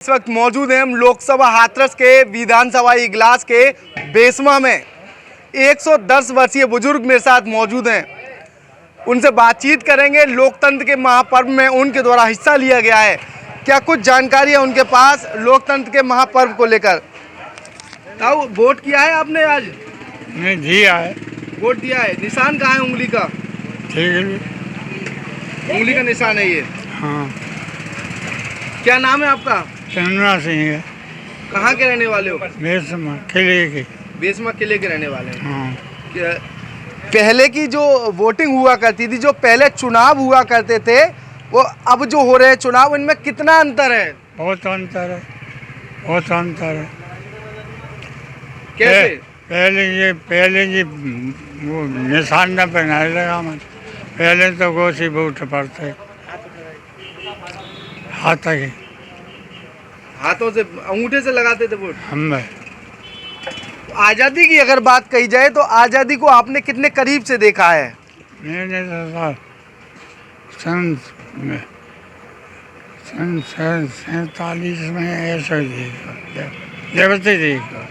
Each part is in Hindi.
इस वक्त मौजूद हैं हम लोकसभा हाथरस के विधानसभा इजलास के बेसमा में। 110 वर्षीय बुजुर्ग मेरे साथ मौजूद हैं, उनसे बातचीत करेंगे। लोकतंत्र के महापर्व में उनके द्वारा हिस्सा लिया गया है, क्या कुछ जानकारी है उनके पास लोकतंत्र के महापर्व को लेकर। अब वोट किया है आपने आज? नहीं दिया है। वोट दिया है, निशान कहाँ है उंगली का? ठीक है। उंगली का निशान है ये। हाँ, क्या नाम है आपका? चंद्रा सिंह है। कहाँ के रहने वाले हो? बेसमा किले के। बेसमा किले के रहने वाले हैं। हाँ, पहले की जो वोटिंग हुआ करती थी, जो पहले चुनाव हुआ करते थे, वो अब जो हो रहे हैं चुनाव, इनमें कितना अंतर है? बहुत अंतर है, बहुत अंतर है। कैसे? पहले जी वो निशान न पहनाए लगा मत। पहले तो गोशी बूट पड़ते हाथ के, हाथों से, अंगूठे से लगाते थे वोट। हम आज़ादी की अगर बात कही जाए तो आज़ादी को आपने कितने करीब से देखा है? मैंने तो सन 47 में ऐसा देखा, जब से देखा।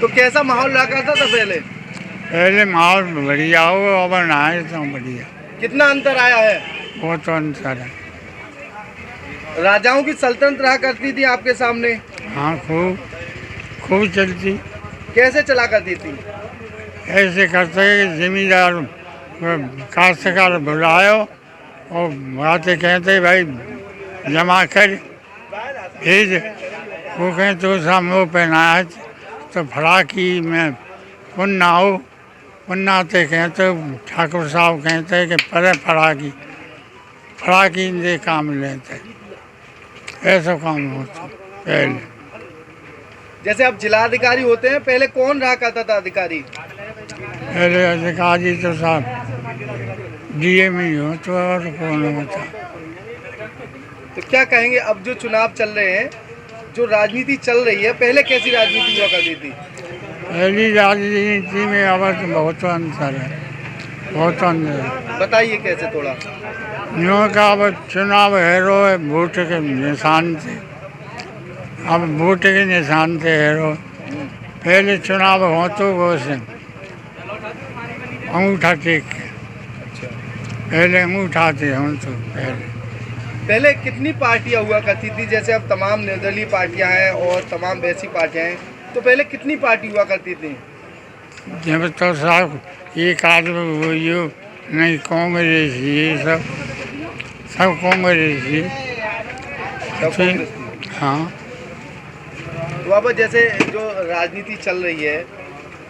तो कैसा माहौल रहा करता था पहले? पहले माहौल बढ़िया हो, अब नहाए तो बढ़िया। कितना अंतर आया है? बहुत अंतर है। राजाओं की सल्तनत रहा करती थी आपके सामने। हाँ, खूब खूब चलती। कैसे चला करती थी? ऐसे करते कि जमींदार काश्तकार बुलायो और बातें कहते भाई जमा कर भेज। वो कहें तो सामने पहनाया तो फड़ाकी में पुन्ना हो, पुन्ना ते कहते ठाकुर साहब कहते कि परे फड़ाकी दे काम लेते। ऐसा काम होता पहले। जैसे अब जिलाधिकारी होते हैं, पहले कौन रहा करता था अधिकारी? पहले अधिकारी तो साहब डीएम ही हो तो और कौन होता। तो क्या कहेंगे अब जो चुनाव चल रहे हैं, जो राजनीति चल रही है, पहले कैसी राजनीति हुआ करती थी? पहली राजनीति में अब तो बहुत अंतर है, बहुत अंतर है। बताइए कैसे थोड़ा। यूँ का अब चुनाव हेरो है वोट के निशान से। अब वोट के निशान से हेरो। पहले चुनाव हो तो वो से अंगूठा टेक के, पहले अंगूठा थे हम तो। पहले कितनी पार्टियां हुआ करती थी? जैसे अब तमाम निर्दलीय पार्टियां हैं और तमाम वैसी पार्टियां हैं, तो पहले कितनी पार्टी हुआ करती थी? जब तो साहब एक आदमी वो यो नहीं कांग्रेस ये सब कांग्रेस ही। सब कांग्रेस थी। हाँ, तो अब जैसे जो राजनीति चल रही है,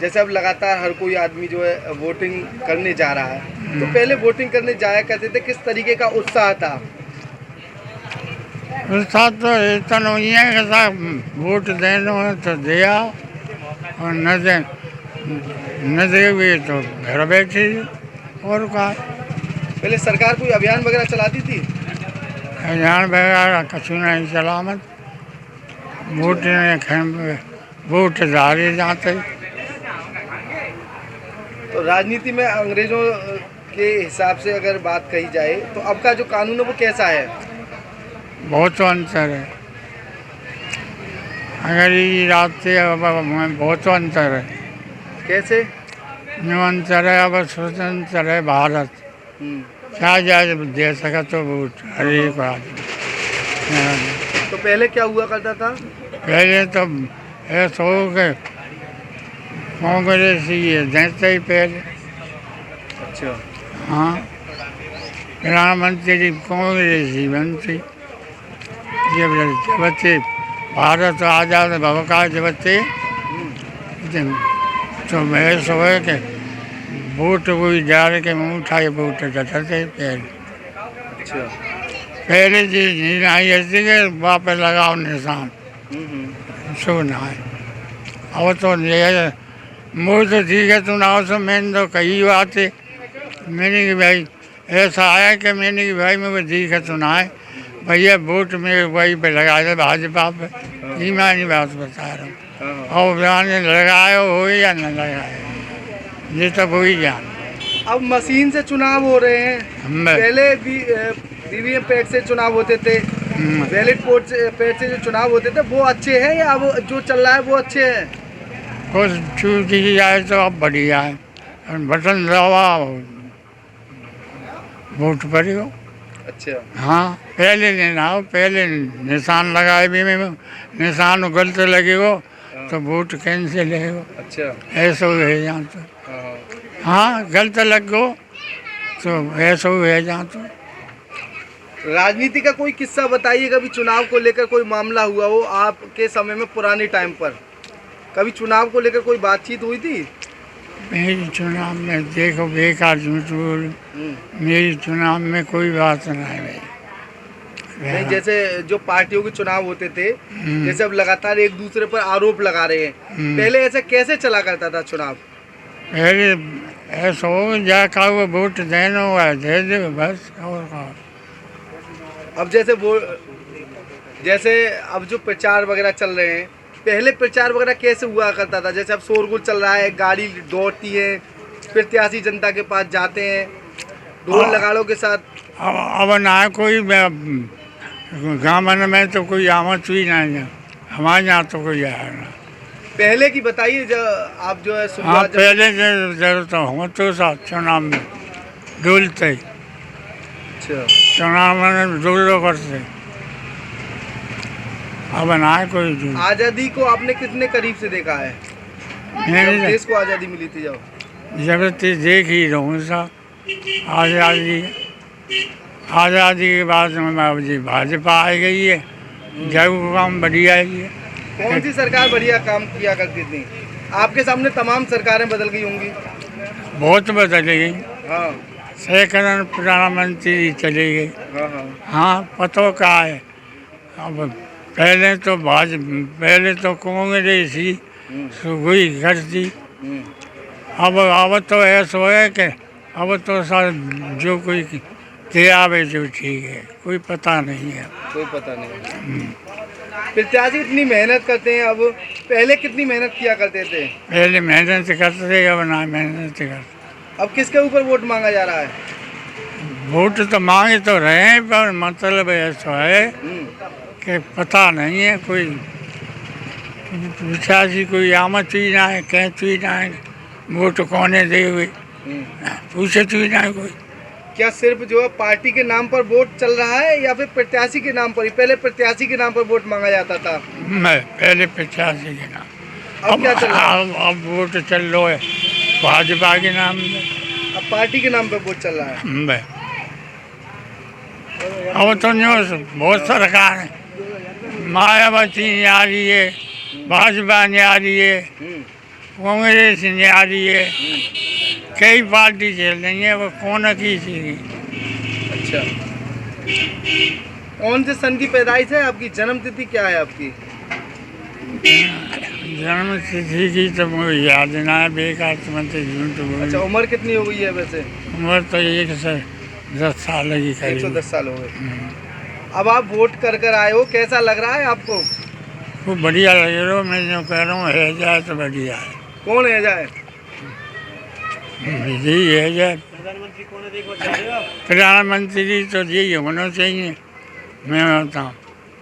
जैसे अब लगातार हर कोई आदमी जो है वोटिंग करने जा रहा है, तो पहले वोटिंग करने जाया करते थे, किस तरीके का उत्साह था? उत्साह तो इतना नहीं है कि साहब वोट देना है तो दिया, और न दे भी तो घर बैठे। और का पहले सरकार कोई अभियान वगैरह चलाती थी? अभियान वगैरह कछु नहीं चला मत। वोट डाले जाते। तो राजनीति में अंग्रेजों के हिसाब से अगर बात कही जाए तो अब का जो कानून है वो कैसा है? बहुत अंतर है। अगर ये रात से अब बहुत अंतर है। कैसे? जो अंतर है, अब स्वतंत्र है भारत। क्या जाए दे सका तो वोट हर एक आदमी। तो पहले क्या हुआ करता था? पहले तो ऐसा हो गए कांग्रेस ही है देते ही पहले। अच्छा। हाँ, प्रधानमंत्री कांग्रेस ही बनती। जब बच्चे भारत आज़ाद भवका जब बच्चे तो ऐसा हो कि वोट वही डाल के मुँह उठाए वोट डरते पहले। अच्छा। पहले जी नहीं ऐसे के वापस लगाओ निशान सो ना है। अब तो मोर तो ठीक है चुनाव से मैंने तो कही बात है। मैंने कि भाई ऐसा आया कि मैंने कि भाई मैं ठीक है सुना है भैया वोट में वही पे लगा दे भाजपा पे। ये मैं नहीं बात बता रहा हूँ। और जाने लगाए हो या न लगाए, ये तो वही जान। अब मशीन से चुनाव हो रहे हैं, पहले भी ईवीएम पैट से चुनाव होते थे। बैलेट पेपर से जो चुनाव होते थे वो अच्छे हैं या अब जो चल रहा है वो अच्छे हैं? कुछ चूज की जाए तो अब बढ़िया है, बटन दबा वोट पड़ेगा। अच्छा। हाँ, पहले लेना हो, पहले निशान लगाए भी में निशान गलत लगेगा तो वोट कैंसिल है। अच्छा। ऐसा है यहाँ तो। हाँ। हाँ, गलत लग गो तो ऐसा है यहाँ तो। राजनीति का कोई किस्सा बताइए, कभी चुनाव को लेकर कोई मामला हुआ हो आपके समय में, पुराने टाइम पर कभी चुनाव को लेकर कोई बातचीत हुई थी? मेरी चुनाव में देखो बेकार झूठ बोल, मेरी चुनाव में कोई बात नहीं भाई। नहीं, जैसे जो पार्टियों के चुनाव होते थे, जैसे अब लगातार एक दूसरे पर आरोप लगा रहे हैं, पहले ऐसा कैसे चला करता था चुनाव? पहले ऐसा हो जा का वो वोट देना हुआ दे दे बस, और का। अब जैसे अब जो प्रचार वगैरह चल रहे हैं, पहले प्रचार वगैरह कैसे हुआ करता था? जैसे अब शोरगुल चल रहा है, गाड़ी दौड़ती है, प्रत्याशी जनता के पास जाते हैं ढोल नगाड़ों के साथ। अब ना कोई गाँव में तो कोई आमद हुई नहीं, हमारे यहाँ तो कोई आया ना। पहले की बताइए, जब आप जो है हाँ, पहले जरूरत हो तो साथ चुनाव में डोलते, अच्छा, चुनाव में डोलो करते। अब ना कोई आज़ादी को आपने कितने करीब से देखा है? जब देश को आज़ादी मिली थी, जब देख ही रहूँ सा आज़ादी के बाद में अब जी भाजपा आ गई है, जब काम बढ़िया है। कौन सी सरकार बढ़िया काम किया करती थी? आपके सामने तमाम सरकारें बदल गई होंगी। बहुत बदल गई। हाँ। सैकड़ों प्रधानमंत्री चले गए। हाँ। हाँ, पता का है। अब पहले तो कांग्रेस ही सुगुई करती। अब तो ऐसा है कि अब तो सर जो कोई दे आवे जो ठीक है, कोई पता नहीं है। कोई पता नहीं। प्रत्याशी इतनी मेहनत करते हैं, अब पहले कितनी मेहनत किया करते थे? पहले मेहनत करते थे, अब ना मेहनत करते। अब किसके ऊपर वोट मांगा जा रहा है? वोट तो मांगे तो रहे हैं, पर मतलब ऐसा है कि पता नहीं है, कोई प्रत्याशी कोई आमद चुई ना है, कहीं चुई ना है, वोट कौने दे हुए पूछे चुई ना है कोई। क्या सिर्फ जो है पार्टी के नाम पर वोट चल रहा है या फिर प्रत्याशी के नाम पर ही? पहले प्रत्याशी के नाम पर वोट मांगा जाता था। मैं पहले प्रत्याशी के नाम। अब क्या चल रहा है? अब वोट चल रहा है भाजपा के नाम में। अब पार्टी के नाम पर वोट चल रहा है। अब तो बहुत सरकार है, मायावती ने आ रही है, भाजपा ने आ रही है, कांग्रेस ने आ रही है, कई पार्टी चल रही है, वो कौन की थी। अच्छा, कौन से सन की पैदाइश है आपकी? जन्म तिथि क्या है आपकी? जन्म तिथि की तो मुझे याद ना है, बेकार झूठ। अच्छा, उम्र कितनी हो गई है वैसे? उम्र तो 110 साल की। 110 साल हो गए। अब आप वोट कर आए हो, कैसा लग रहा है आपको? खूब बढ़िया लग रहा है। मैं जो कह रहा हूँ है जाए तो बढ़िया है। कौन है जाए? यही है जाए। प्रधानमंत्री कौन है देखो चाह रहे हो? प्रधानमंत्री तो यही होना चाहिए, मैं बताऊँ।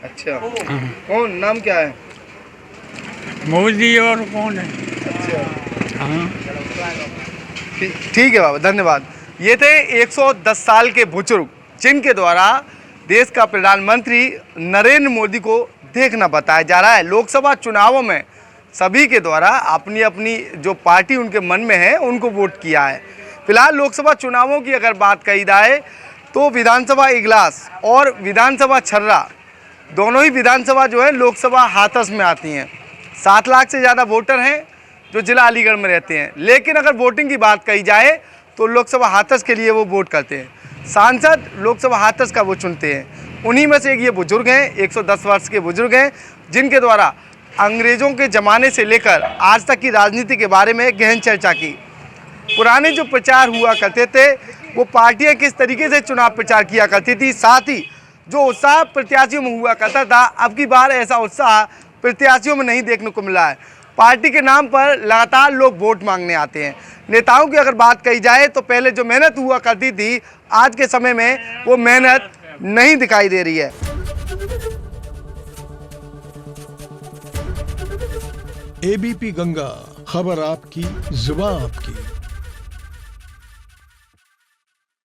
अच्छा, कौन, नाम क्या है? मोदी। और कौन है? अच्छा, हाँ, ठीक है बाबा, धन्यवाद। ये थे 110 साल के बुजुर्ग जिनके द्वारा देश का प्रधानमंत्री नरेंद्र मोदी को देखना बताया जा रहा है। लोकसभा चुनावों में सभी के द्वारा अपनी अपनी जो पार्टी उनके मन में है उनको वोट किया है। फिलहाल लोकसभा चुनावों की अगर बात कही जाए तो विधानसभा इगलास और विधानसभा छर्रा दोनों ही विधानसभा जो है लोकसभा हाथरस में आती हैं। 7 लाख से ज़्यादा वोटर हैं जो जिला अलीगढ़ में रहते हैं, लेकिन अगर वोटिंग की बात कही जाए तो लोकसभा हाथरस के लिए वो वोट करते हैं। सांसद लोकसभा हाथरस का वो चुनते हैं। उन्हीं में से एक ये बुजुर्ग हैं, 110 वर्ष के बुजुर्ग हैं, जिनके द्वारा अंग्रेज़ों के ज़माने से लेकर आज तक की राजनीति के बारे में गहन चर्चा की। पुराने जो प्रचार हुआ करते थे वो पार्टियां किस तरीके से चुनाव प्रचार किया करती थी, साथ ही जो उत्साह प्रत्याशियों में हुआ करता था, अब की बार ऐसा उत्साह प्रत्याशियों में नहीं देखने को मिला है। पार्टी के नाम पर लगातार लोग वोट मांगने आते हैं। नेताओं की अगर बात कही जाए तो पहले जो मेहनत हुआ करती थी आज के समय में वो मेहनत नहीं दिखाई दे रही है। एबीपी गंगा, खबर आपकी, जुबान आपकी।